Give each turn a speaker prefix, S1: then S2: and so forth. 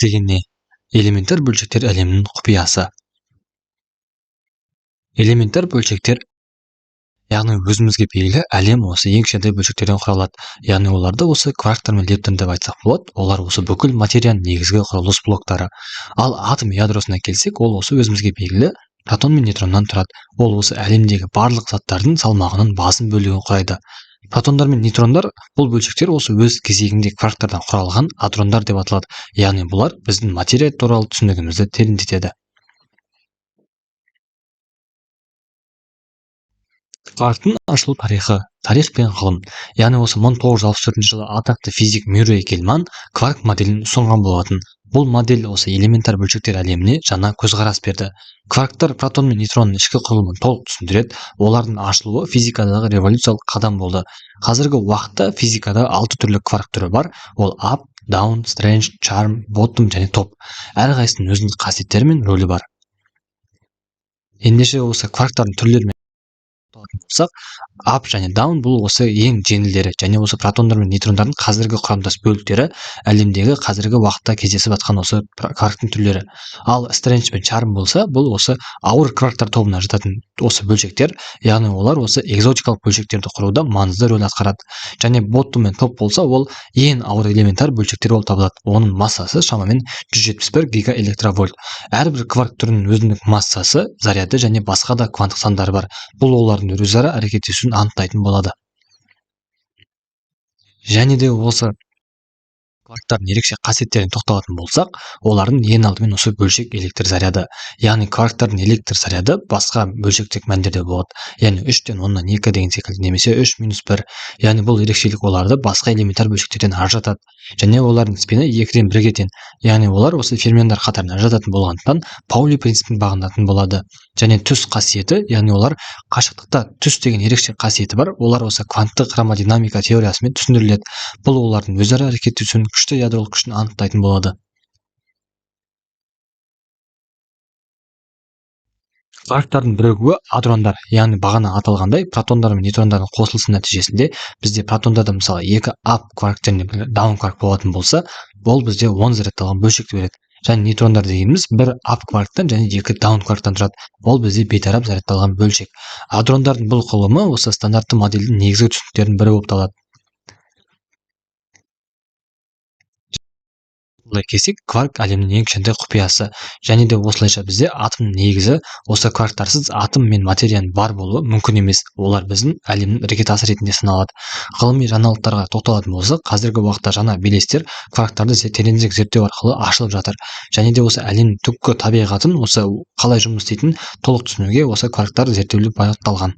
S1: деген не? Элементтер бөлшектер әлемінің құпиясы. Элементтер бөлшектер, яғни өзімізге белгілі әлем осы ең кішкентай бөлшектерден құралады. Яғни оларды осы кварктар мен лептер деп айтсақ болады. Олар осы бүкіл материяның негізгі құрылыс блоктары. Ал атом ядросына келсек, ол осы өзімізге белгілі протон мен нейтроннан тұрады. Ол осы әлемдегі барлық заттардың салмағының басым бөлігін құрайды. Протондар мен нейтрондар бұл бөлшектер осы өз кезегінде кварктардан құралған адрондар деп аталады. Яғни бұлар біздің материя туралы түсінігімізді тереңдетеді. Кварктың ашылу тарихы, тарих пен ғылым. Яғни осы 1964 жылы атақты физик Мюррей Гельман кварк моделін ұсынған болатын. Бұл модель осы элементар бөлшектер әлеміне жаңа көзқарас берді. Кварктар протон мен нейтронның ішкі құрылымын толық түсіндіреді. Олардың ашылуы физикадағы революциялық қадам болды. Қазіргі уақытта физикада 6 түрлі кварк түрі бар. Ол up, down, strange, charm, bottom және top. Әрқайсысының өзіндік қасиеттері мен рөлі бар. Ендеше осы кварктардың түрлері болсақ, up және down бұл осы ең жеңілдері және осы протондар мен нейтрондардың қазіргі құрамдас бөліктері әлемдегі қазіргі уақытта кездесіп жатқан осы кварктың түрлері. Ал strange пен charm болса, бұл осы ауыр кварктар тобына жататын осы бөлшектер, яғни олар осы экзотикалық бөлшектерді құруда маңызды рөл атқарады. Және bottom мен top болса, ол ең ауыр элементар бөлшектер болып табылады. Оның массасы шамамен 171 гигаэлектровольт. Әрбір кварк түрінің өзіндік массасы, заряды және басқа да кванттық сандары бар. Бұл олардың өзара әрекеттесуін анықтайтын болады. Және де осы кварктардың ерекше қасиеттеріне тоқталатын болсақ, олардың ең алдымен осы бөлшек электр заряды. Яғни кварктардың электр заряды басқа бөлшектік мәндерде болады. Яғни 3-тен 10-нан 2 деген секілді, немесе 3-1. Яғни бұл ерекшелік оларды басқа элементар бөлшектерден ажыратады. Және олардың спині 2-ден 1-ге тең. Яғни олар осы ферменттер қатарына жататын болғандықтан Паули принципін бағындыратын болады. Және түс қасиеті, яғни олар қашықтықта түс деген ерекше қасиеті бар. Олар осы кванттық хромодинамика теориясымен түсіндіріледі. Бұл олардың өзара әрекеттесуінің күшті ядролық күшін анықтайтын болады. Кварктардың бірігуі адрондар, яғни бағана аталғандай протондар мен нейтрондардың қосылысы нәтижесінде бізде протондарда мысалы 2 up кварк және down кварк болатын болса, ол бізде 10 зарядталған бөлшекті береді. Және нейтрондар дегеніміз 1 up кварктан және 2 down кварктан тұрады. Ол бізде бейтарап зарядталған бөлшек. Адрондардың бұл құрылымы осы стандартты модельдің негізгі түсініктерінің бірі болып табылады. Олай келсек, кварк әлемнің ең кішкентай құпиясы. Және де осылайша бізде атомның негізі осы кварктарсыз атом мен материяның бар болуы мүмкін емес. Олар біздің әлемнің іргетасы ретінде саналады. Ғылыми жаңалықтарға тоқталатын болсақ, қазіргі уақытта жаңа белестер кварктарды тереңірек зерттеу арқылы ашылып жатыр. Және де осы әлемнің түпкі табиғатын, осы қалай жұмыс істейтінін толық түсінуге осы кварктар зерттеулер бағытталған.